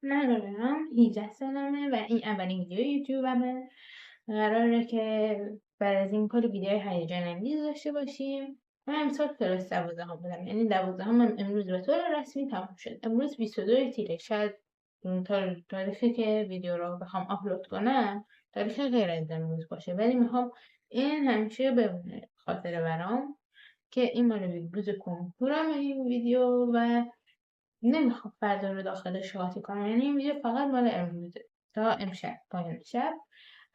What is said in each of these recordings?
من رایانم 18 سالمه و این اولین ویدیو یوتیوبمه. قراره که بعد از این کلی ویدیوهای هیجان انگیز داشته باشیم. من امسال کلاس 12 بودم، یعنی 12 هم امروز به طور رسمی تموم شد. امروز 22 تیره، شاید تا تاریخی که ویدیو رو بخوام آپلود کنم تاریخ غیر از امروز باشه، ولی میخوام این همیشه بمونه خاطره برام که این مال روز کنکورم این ویدیو و نمیخوام فردا رو داخلش قاطی کنم، یعنی این ویدیو فقط مال امروزه تا امشب پایان شب.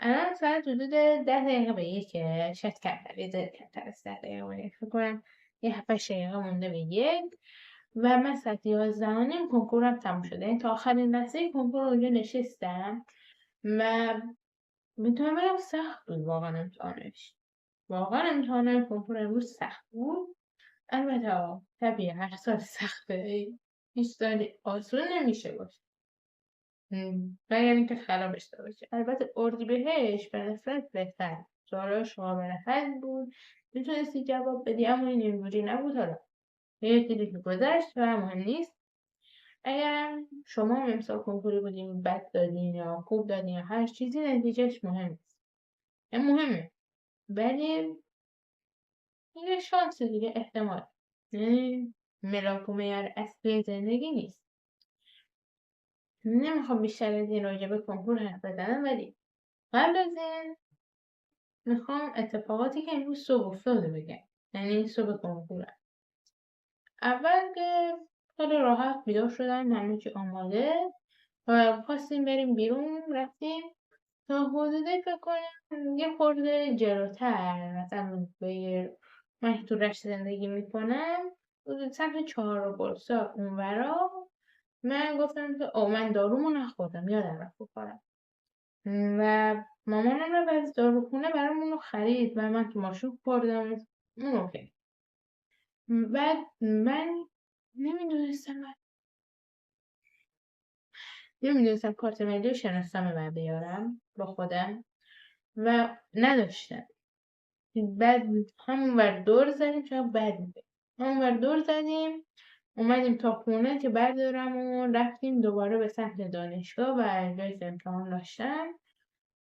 الان ساعت حدود 10 دقیقه به یکه، شاید کمتر، یه ذره کمتر از 10 دقیقه به یک، فکر کنم یه 7 دقیقه مونده به یک و من ساعت 11 کنکورم تموم شده، یعنی تا آخرین لحظه کنکور اونجا نشستم و میتونم بگم سخت بود واقعا امتحانش. واقعا امتحان کنکور امروز سخت بود. البته طبیعیه، هر سال سخته، هیچ سالی آسون نمیشه باشه مگر اینکه خرابش داشته باشه. البته اردیبهشت به نسبت بهتر، سوالاش قابل حل بود، میتونستی جواب بدی، اما این اینجوری نبود. حالا یه چیزی که گذشت و مهم نیست. اگر شما هم امسال کنکوری بودین بد دادین یا خوب دادین یا هر چیزی، نتیجهش مهم نیست، مهمه ولی یه شانس دیگه، احتمال، یعنی ملاک و معیار اصلی زندگی نیست. نمیخوام بیشتر از این راجع به کنکور حرف بزنم، ولی قبل از این میخوام اتفاقاتی که امروز صبح افتاده بگم، یعنی صبح کنکورم. اول که خیلی راحت بیدار شدم، همه چی آماده و خواستیم بریم بیرون. رفتیم تا حدوده فکر کنم یه خورده جلوتر، مثلا به من تو رشت زندگی میکنم حدود سمت 4 برسا اونورا. من گفتم که من دارومو نخوردم، یادم رفت بخورم و مامانم رو از داروخونه برامون رو خرید و من تو ماشین خوردم. اون اوکی. بعد من نمیدونستم کارت ملی و شناسنامه باید بیارم با خودم و نداشتم. بعد همون ور دور زدیم، چرا بد میده، همون ور دور زدیم اومدیم تا خونه که بردارم و رفتیم دوباره به سمت دانشگاه و جای امتحان داشتم.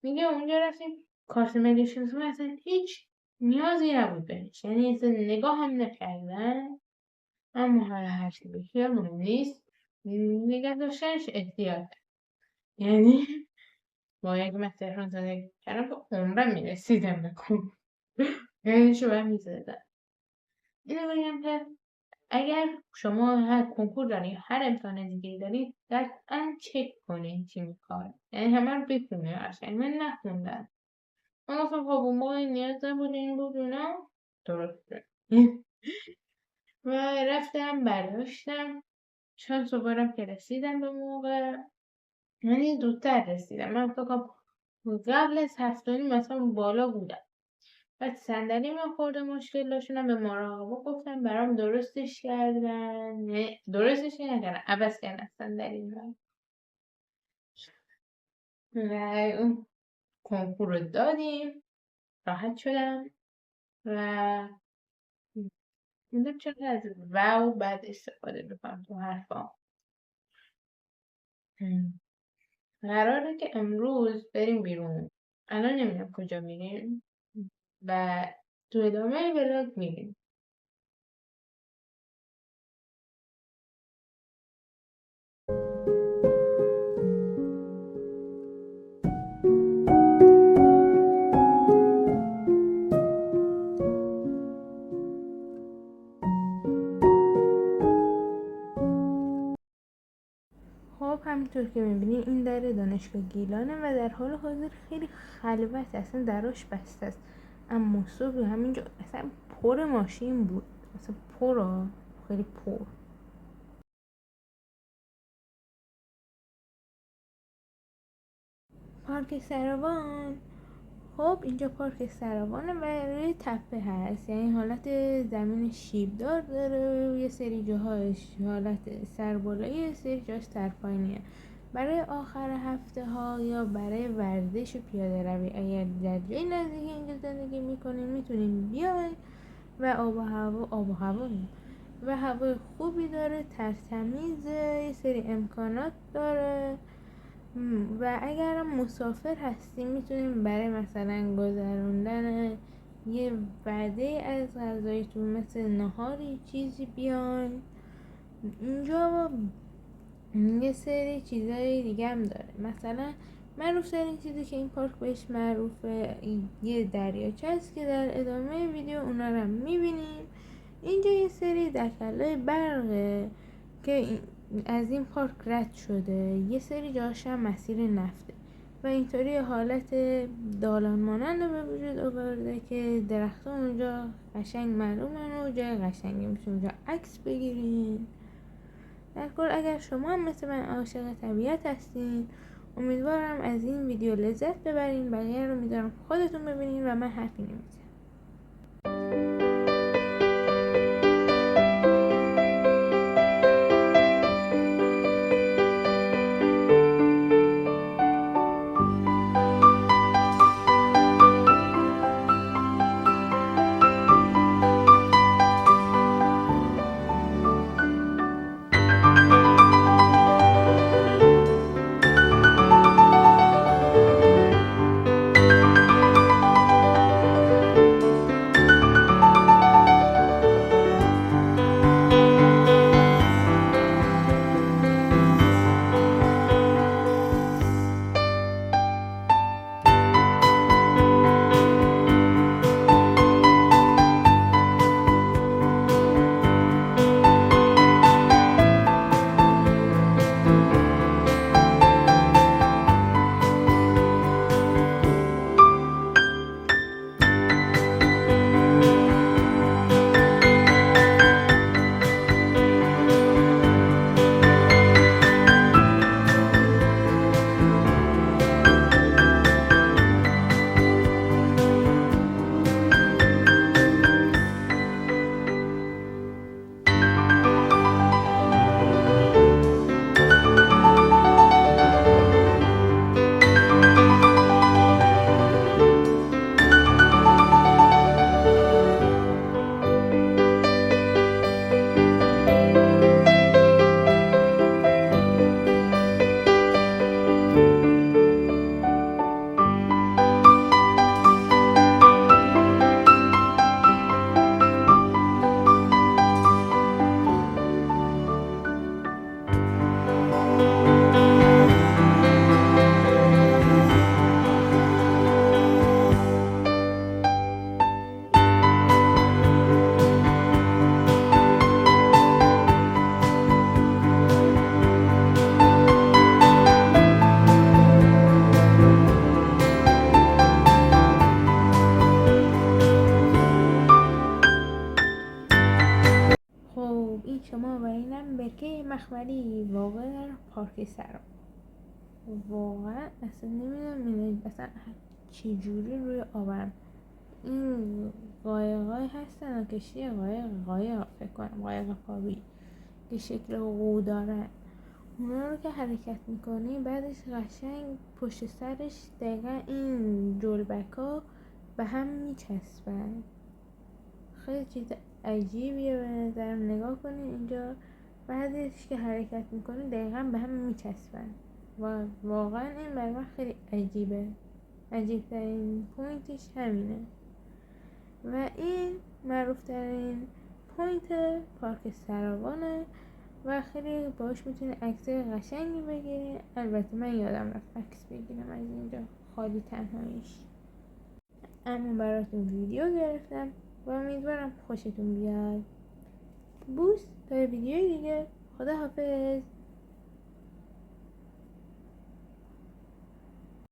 میگه اونجا رفتیم کارت ملی شناسنامه اصلا هیچ نیازی نبود بهش، یعنی اصلا نگاه هم نکردن. اما حالا هرچی بشه مهم نیست، نگه داشتنش احتیاط، یعنی باید من تهران زندگی کردم به عمرم میرسیدم بکن یعنی شو هم میزدم. اینو بگم که اگر شما هر کنکور دارید، هر امتحان دیگه دارید، قطعا چک کنید چی میخواد، یعنی همه رو بخونه. اصلا من نخوندم، من گفتم خب اون موقع نیاز نبود این بود اونا درسته و رفتم برداشتم. شانس آوردم که رسیدم به موقع، یعنی زودتر رسیدم. من فکر کنم قبل از 7:30 مثلا بالا بودم. بعد صندلی من خورده مشکل داشتم، به مراقبا گفتم برام درستش کردن، نه درستش نکردن، عوض کردن صندلی من و اون کنکور رو دادیم. راحت شدم و میدونم چقدر از واو بعد استفاده بکنم تو حرفام. قراره که امروز بریم بیرون، الان نمیدونم کجا میریم و تو ادامه ولاگ میریم. خب همینطور که میبینی این در دانشگاه گیلانه و در حال حاضر خیلی خلوت، اصلا دراش بسته است، اما صبح همینجا اصلا پر ماشین بود، اصلا پر، خیلی پر. پارک سروان، خب اینجا پارک سروانه و روی تپه هست، یعنی حالت زمین شیبدار داره، یه سری جاهاش حالت سربالایی، یه سری جاهاش سرپایینیه. برای آخر هفته ها یا برای ورزش و پیاده روی اگر در جای نزدیک اینجا زندگی میکنین میتونین بیاین و آب و هوا و هوای خوبی داره، ترتمیزه، یه سری امکانات داره و اگر مسافر هستیم میتونیم برای مثلا گذروندن یه وعده از غذایتون مثل نهاری چیزی بیاین. اینجا یه سری چیزای دیگه هم داره، مثلا معروف ترین چیزی که این پارک بهش معروفه یه دریاچه است که در ادامه ویدیو اونا رو هم میبینیم. اینجا یه سری دکلای برقه که از این پارک رد شده، یه سری جاش هم مسیر نفته و اینطوری حالت دالان مانند به وجود آورده که درخت‌ها اونجا قشنگ معلومن و جای قشنگی میشه اونجا عکس بگیرین. در کل اگر شما هم مثل من عاشق طبیعت هستین، امیدوارم از این ویدیو لذت ببرین. بقیه رو میذارم خودتون ببینین و من حرفی نمیزنم. این شما و اینم برکه مخملی واقع در پارک سرا. واقعا اصلا نمیدونم اصلا چی جوری روی آبم این قایقای هستن و کشتی قایق فکر کنم قایق پاوی که شکل قو دارن، اونا رو که حرکت میکنی بعدش قشنگ پشت سرش دقیقا این جلبک ها به هم میچسبن. خیلی چیز عجیبیه به نظرم. نگاه کنین اینجا بعدش که حرکت میکنی دقیقا به هم میچسبن و واقعا این برای من خیلی عجیبه. عجیب ترین پوینتش همینه و این معروف ترین پوینت پارک سراوانه و خیلی باش میتونی عکس قشنگی بگیری. البته من یادم رفت عکس بگیرم از اینجا خالی تنهاییش، اما براتون ویدیو گرفتم و امیدوارم خوشتون بیاد. بوس تا ویدیوی دیگه، خدا حافظ.